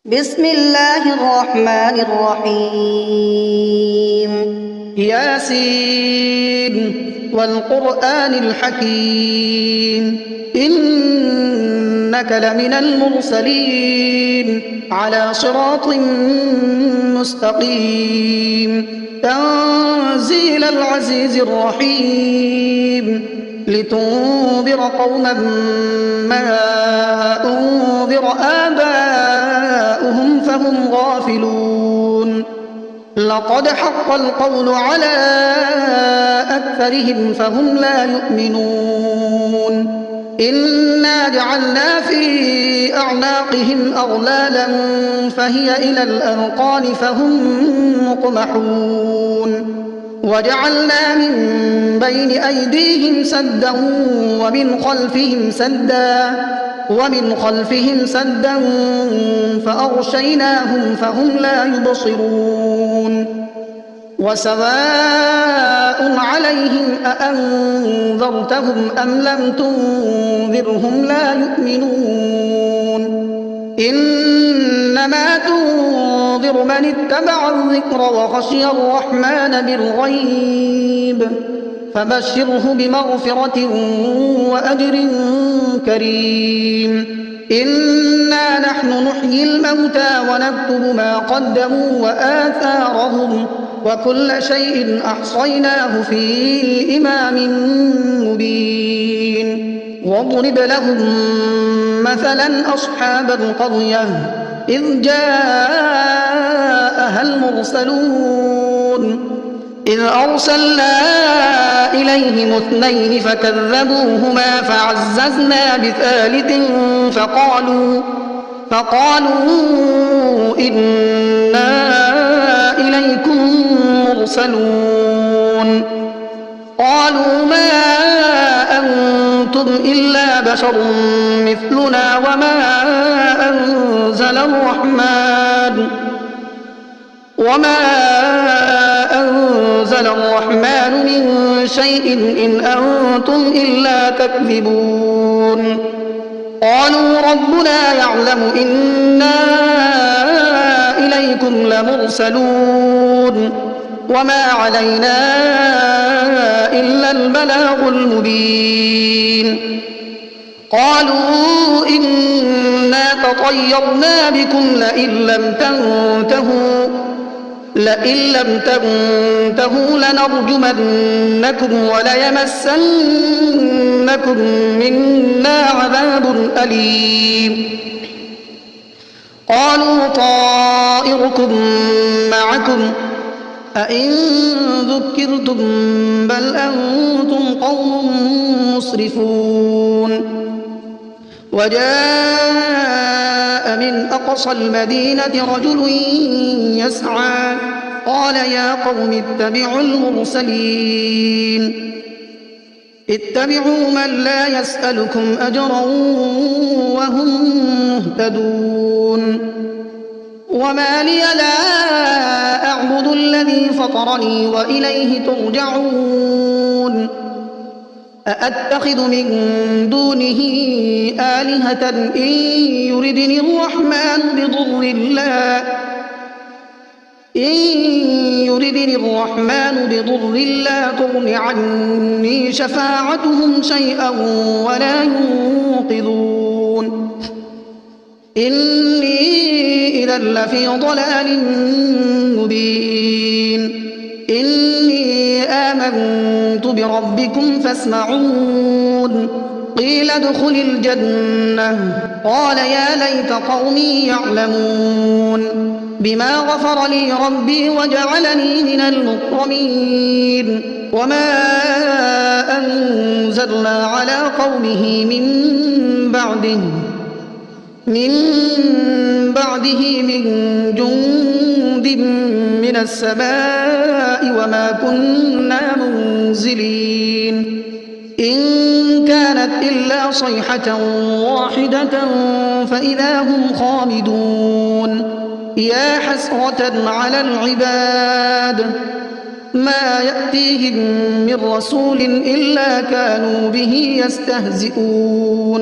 بسم الله الرحمن الرحيم ياسين والقرآن الحكيم إنك لمن المرسلين على صراط مستقيم تنزيل العزيز الرحيم لتنذر قوما ما أنذر آباؤهم فهم غافلون لقد حق القول على أكثرهم فهم لا يؤمنون إنا جعلنا في أعناقهم أغلالا فهي إلى الأذقان فهم مقمحون وجعلنا من بين أيديهم سدا ومن خلفهم سدا فأغشيناهم فهم لا يبصرون وسواء عليهم أأنذرتهم أم لم تنذرهم لا يؤمنون إنما تنذر من اتبع الذكر وخشي الرحمن بالغيب فبشره بمغفرة وأجر كريم إنا نحن نحيي الموتى ونكتب ما قدموا وآثارهم وكل شيء أحصيناه في إمام مبين واضرب لهم مثلا أصحاب القرية إذ جاءها المرسلون إذ أرسلنا إليهم اثنين فكذبوهما فعززنا بثالث فقالوا إنا إليكم مرسلون قالوا ما أنتم إلا بشر مثلنا وما أنزل الرحمن من شيء إن أنتم إلا تكذبون قالوا ربنا يعلم إنا إليكم لمرسلون وما علينا إلا البلاغ المبين قالوا إنا تطيرنا بكم لئن لم تنتهوا لنرجمنكم وليمسنكم منا عذاب أليم قالوا طائركم معكم أئن ذكرتم بل أنتم قوم مسرفون وجاء من أقصى المدينة رجل يسعى قال يا قوم اتبعوا المرسلين اتبعوا من لا يسألكم أجرا وهم مهتدون وما لي لا أعبد الذي فطرني وإليه ترجعون أأتخذ من دونه آلهة إن يردني الرحمن بضر لا تغن عني شفاعتهم شيئا ولا ينقذون إني إذا لفي ضلال مبين إني آمنت بربكم فاسمعون قيل ادخل الجنة قال يا ليت قومي يعلمون بما غفر لي ربي وجعلني من المكرمين وما أنزلنا على قومه من بعده من جند من السماء وما كنا منزلين إن كانت إلا صيحة واحدة فإذا هم خامدون يا حسرة على العباد ما يأتيهم من رسول إلا كانوا به يستهزئون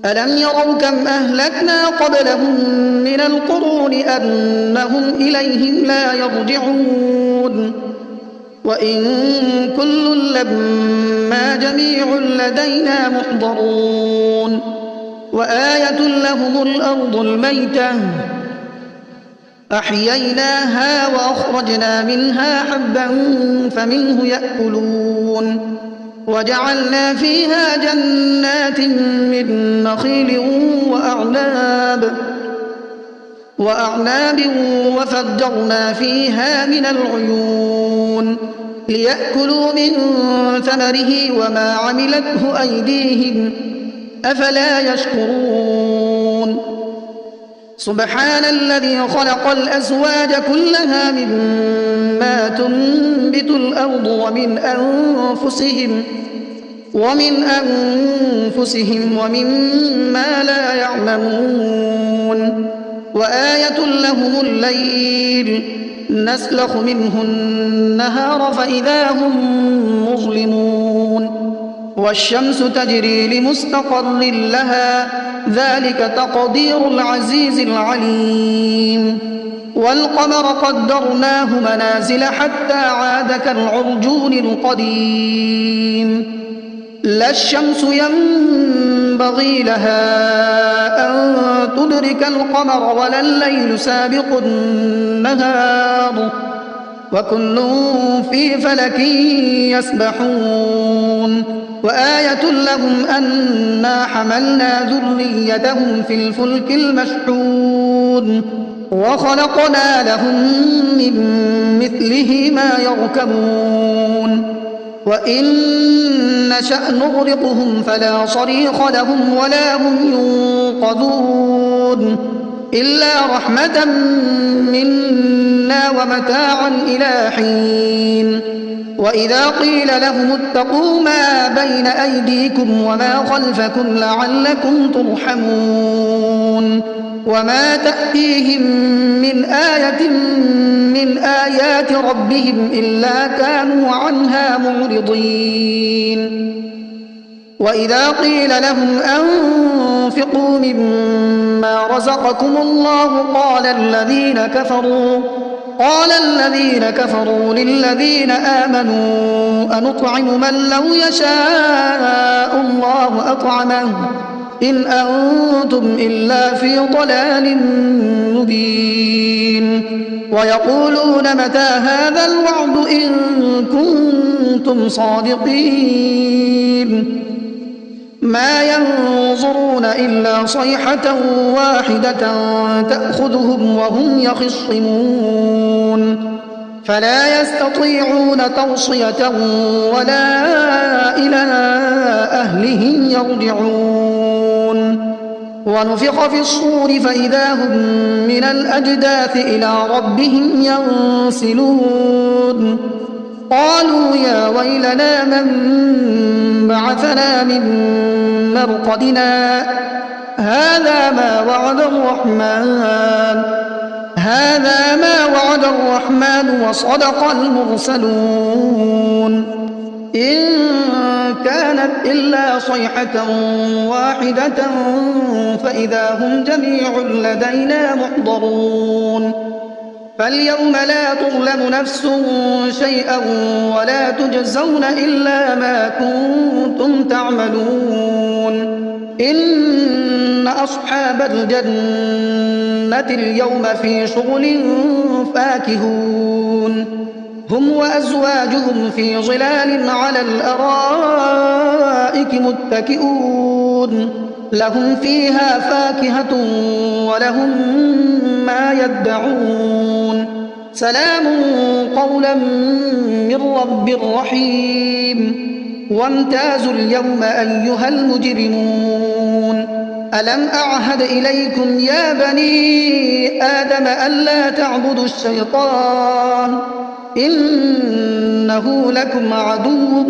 ألم يروا كم أهلكنا قبلهم من القرون أنهم إليهم لا يرجعون وإن كل لما جميع لدينا محضرون وآية لهم الأرض الميتة أحييناها وأخرجنا منها حبا فمنه يأكلون وجعلنا فيها جنات من نخيل وأعناب وفجرنا فيها من العيون ليأكلوا من ثمره وما عملته أيديهم أفلا يشكرون سبحان الذي خلق الأزواج كلها مما تنبت الأرض ومن أنفسهم ومما لا يعلمون وآية لهم الليل نسلخ منه النهار فإذا هم مظلمون والشمس تجري لمستقر لها ذلك تقدير العزيز العليم والقمر قدرناه منازل حتى عاد كالعرجون القديم لا الشمس ينبغي لها أن تدرك القمر ولا الليل سابق النهار وكل في فلك يسبحون وآية لهم أنا حملنا ذريتهم في الفلك المشحون وخلقنا لهم من مثله ما يركبون وإن نشأ نغرقهم فلا صريخ لهم ولا هم ينقذون إلا رحمة منا ومتاعا إلى حين وإذا قيل لهم اتقوا ما بين أيديكم وما خلفكم لعلكم ترحمون وما تأتيهم من آية من آيات ربهم إلا كانوا عنها معرضين وإذا قيل لهم أنفقوا مما رزقكم الله قال الذين كفروا للذين آمنوا أنطعم من لو يشاء الله أطعمه إن أنتم إلا في ضلال مبين ويقولون متى هذا الوعد إن كنتم صادقين ما ينظرون إلا صيحة واحدة تأخذهم وهم يخصمون فلا يستطيعون توصية ولا إلى أهلهم يرجعون ونفخ في الصور فإذا هم من الأجداث إلى ربهم ينسلون قالوا يا ويلنا من بعثنا من مرقدنا هذا ما وعد الرحمن وصدق المرسلون إن كانت إلا صيحة واحدة فإذا هم جميع لدينا محضرون فاليوم لا تظلم نفس شيئا ولا تجزون إلا ما كنتم تعملون إن أصحاب الجنة اليوم في شغل فاكهون هم وأزواجهم في ظلال على الأرائك متكئون لهم فيها فاكهة ولهم ما يدعون سلام قولا من رب رحيم وامتازوا اليوم أيها المجرمون ألم أعهد إليكم يا بني آدم ألا تعبدوا الشيطان إنه لكم عدو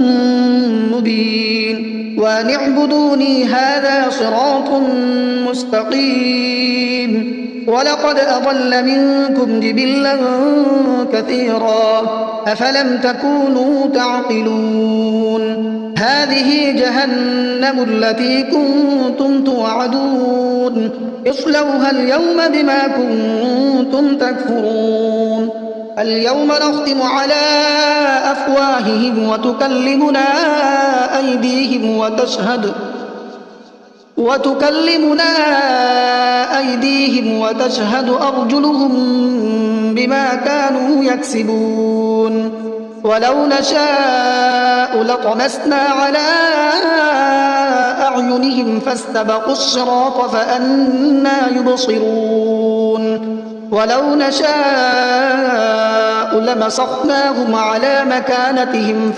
مبين وأن اعبدوني هذا صراط مستقيم ولقد أضل منكم جبلا كثيرا أفلم تكونوا تعقلون هذه جهنم التي كنتم توعدون اصلوها اليوم بما كنتم تكفرون اليوم نختم على أفواههم وتكلمنا أيديهم وتشهد أرجلهم بما كانوا يكسبون ولو نشاء لطمسنا على أعينهم فاستبقوا الصراط فأنى يبصرون ولو نشاء لمسخناهم على مكانتهم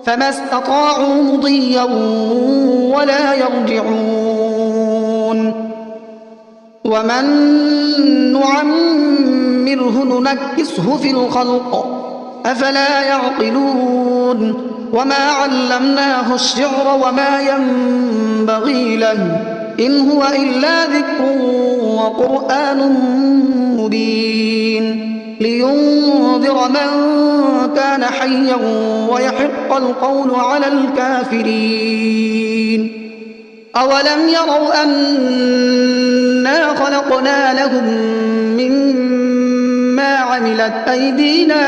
فما استطاعوا مضيا ولا يرجعون ومن نعمره ننكسه في الخلق أفلا يعقلون وما علمناه الشعر وما ينبغي له إن هو إلا ذكر وقرآن مبين لينذر من كان حيا ويحق القول على الكافرين أولم يروا أنا خلقنا لهم مما عملت أيدينا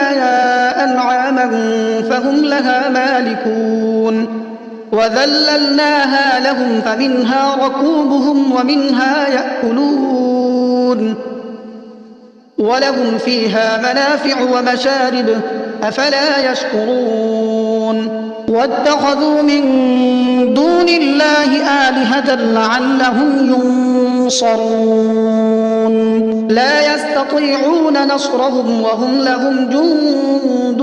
أنعاما فهم لها مالكون وذللناها لهم فمنها ركوبهم ومنها يأكلون ولهم فيها منافع ومشارب أفلا يشكرون واتخذوا من دون الله آلهة لعلهم ينصرون لا يستطيعون نصرهم وهم لهم جند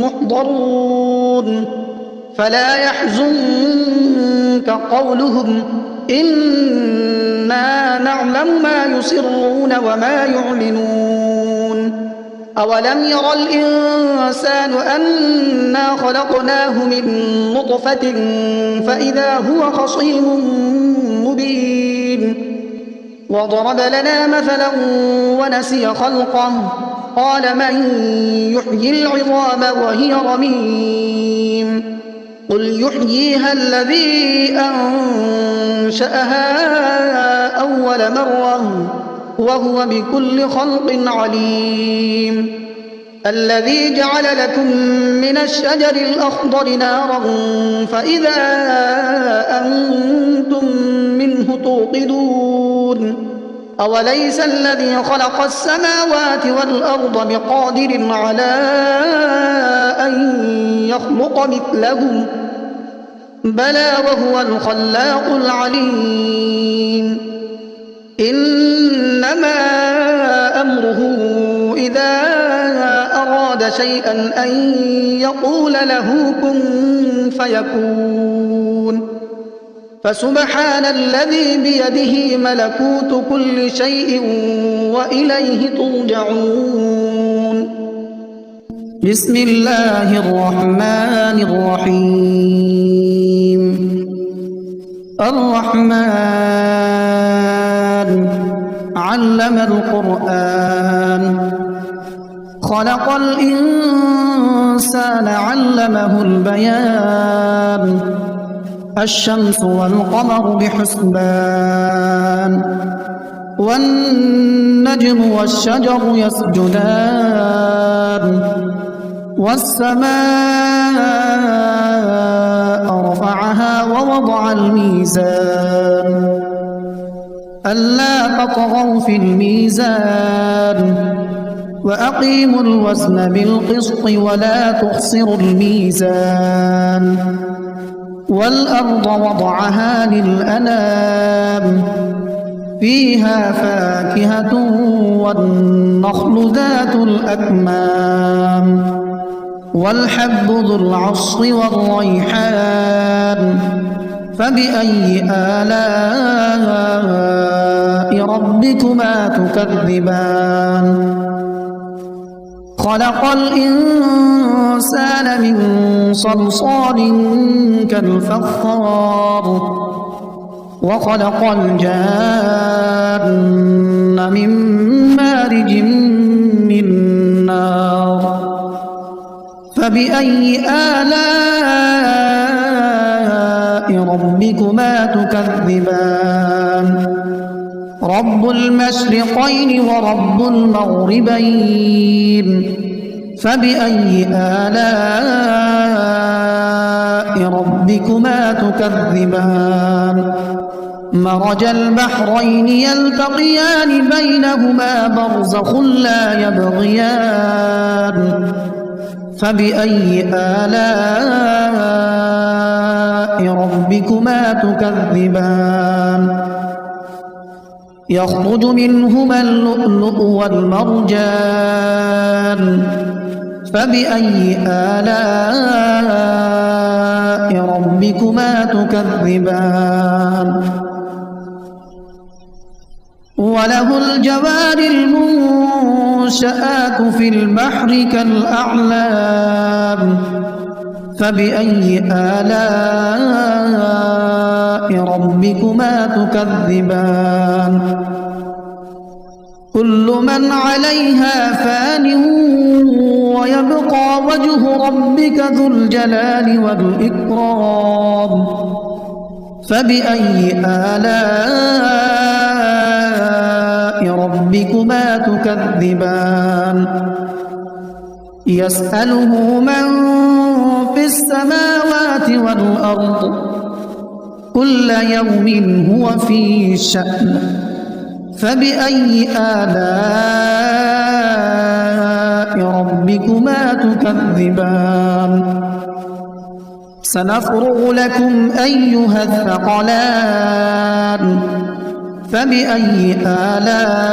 محضرون فلا يحزنك قولهم إنا نعلم ما يسرون وما يعلنون أولم ير الإنسان أنا خلقناه من نطفة فإذا هو خصيم مبين وضرب لنا مثلا ونسي خلقه قال من يحيي العظام وهي رميم قل يحييها الذي أنشأها أول مرة وهو بكل خلق عليم الذي جعل لكم من الشجر الأخضر نارا فإذا أنتم منه توقدون أوليس الذي خلق السماوات والأرض بقادر على أن يخلق مثلهم بلى وهو الخلاق العليم إنما أمره إذا أراد شيئا أن يقول له كن فيكون فسبحان الذي بيده ملكوت كل شيء وإليه ترجعون بسم الله الرحمن الرحيم الرحمن علم القرآن خلق الإنسان علمه البيان الشمس والقمر بحسبان والنجم والشجر يسجدان والسماء رفعها ووضع الميزان ألا تطغوا في الميزان وأقيموا الوزن بالقسط ولا تخسروا الميزان والأرض وضعها للأنام فيها فاكهة والنخل ذات الأكمام والحب ذو العصف والريحان فبأي آلاء ربكما تكذبان خلق الإنسان من صلصال كالفخار وخلق الجان من مارج من نار فبأي آلاء تكذبان رب المشرقين ورب المغربين فبأي آلاء ربكما تكذبان مرج البحرين يلتقيان بينهما برزخ لا يبغيان فبأي آلاء ربكما تكذبان يخرج منهما اللؤلؤ والمرجان فبأي آلاء ربكما تكذبان وله الجوار المنشآت في البحر كالأعلام فبأي آلاء ربكما تكذبان كل من عليها فان ويبقى وجه ربك ذو الجلال والإكرام فبأي آلاء ربكما تكذبان يسأله من في السماوات والأرض كل يوم هو في شأن فبأي آلاء ربكما تكذبان سنفرغ لكم أيها الثقلان فبأي آلاء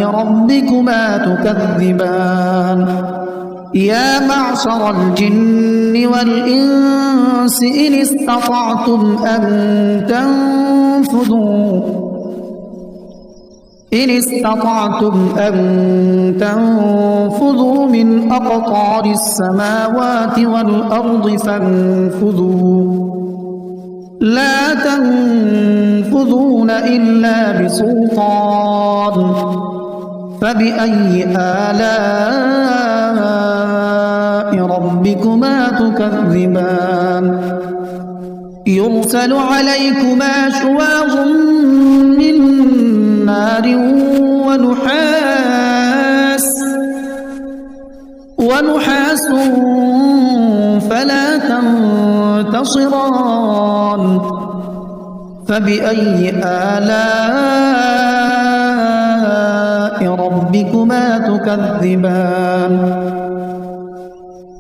ربكما تكذبان يا معشر الجن والإنس إن استطعتم أن تنفذوا من أقطار السماوات والأرض فانفذوا لا تنفذون إلا بسلطان فبأي آلاء ربكما تكذبان يرسل عليكما شواظ من نار ونحاس فلا تنتصران فبأي آلاء ربكما تكذبان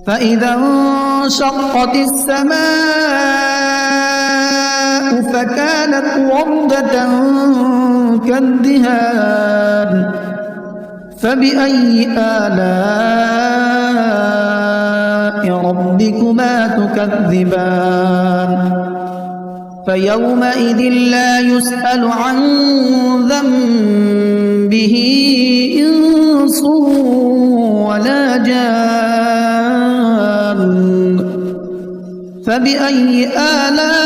فإذا انشقت السماء فكانت وردة كالدهان فبأي آلاء ربكما تكذبان فيومئذ لا يسأل عن ذنبه إنس ولا جان فبأي آلاء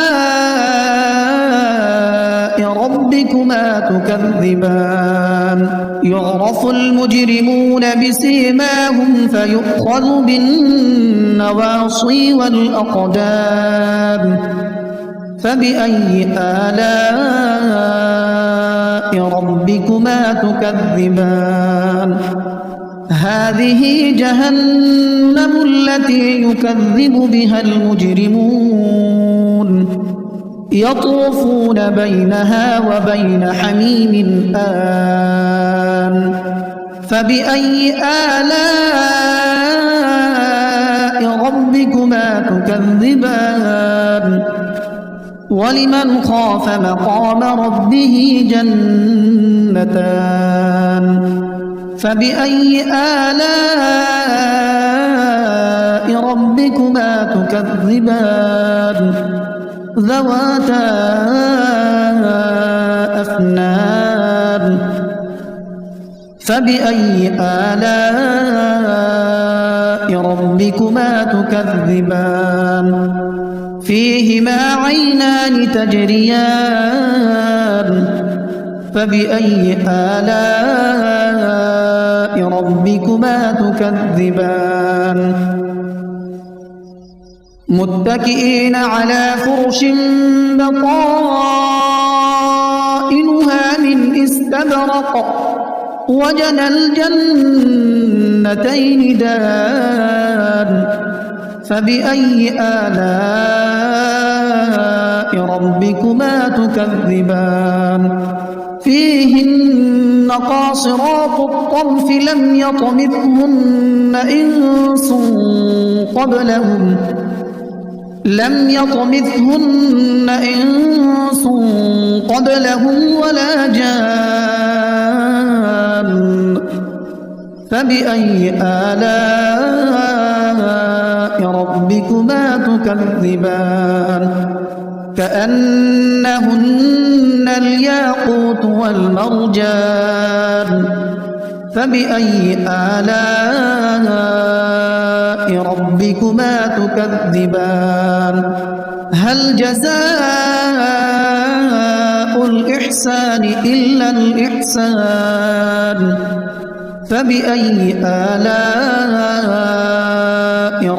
ربكما تكذبان يعرف المجرمون بسيماهم فيؤخذ بالنواصي والأقدام فبأي آلاء ربكما تكذبان هذه جهنم التي يكذب بها المجرمون يطوفون بينها وبين حميم آن فبأي آلاء ربكما تكذبان ولمن خاف مقام ربه جنتان فبأي آلاء ربكما تكذبان ذواتا أفنان فبأي آلاء ربكما تكذبان فيهما عينان تجريان فبأي آلاء ربكما تكذبان متكئين على فرش بطائنها من استبرق وجنى الجنتين دان فبأي آلاء ربكما تكذبان فيهن قاصرات الطرف لم يطمثهن إنس قبلهم ولا جان فبأي آلاء ربكما تكذبان كأنهن الياقوت والمرجان فبأي آلاء ربكما تكذبان هل جزاء الإحسان إلا الإحسان فبأي آلاء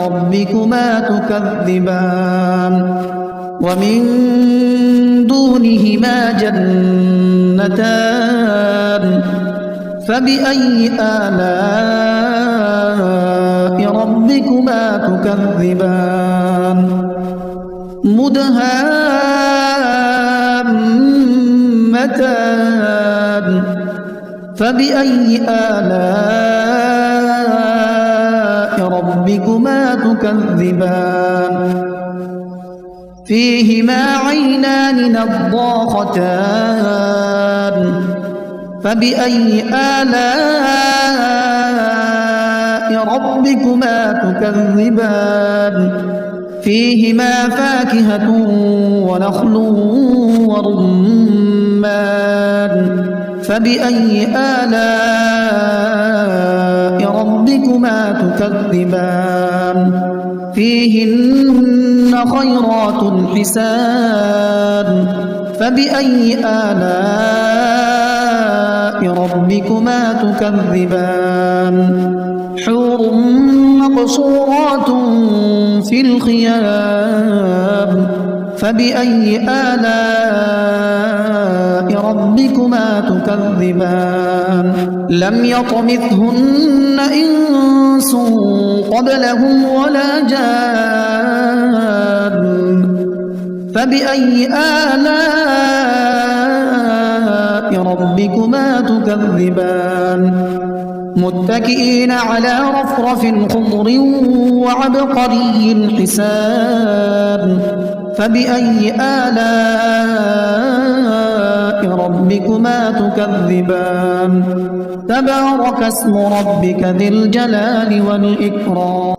ربكما تكذبان ومن دونهما جنتان فبأي آلاء ربكما تكذبان مدهامتان فبأي آلاء ربكما تكذبان فيهما عينان نضاختان فبأي آلاء ربكما تكذبان فيهما فاكهة ونخل ورمان فبأي آلاء ربكما تكذبان فيهن خيرات حسان فبأي آلاء ربكما تكذبان حور مقصورات في الخيام فبأي آلاء ربكما تكذبان لم يطمثهن إنس قبلهم ولا جان فبأي آلاء ربكما تكذبان متكئين على رفرف خضر وعبقري حسان فبأي آلاء ربكما تكذبان تبارك اسم ربك ذي الجلال والإكرام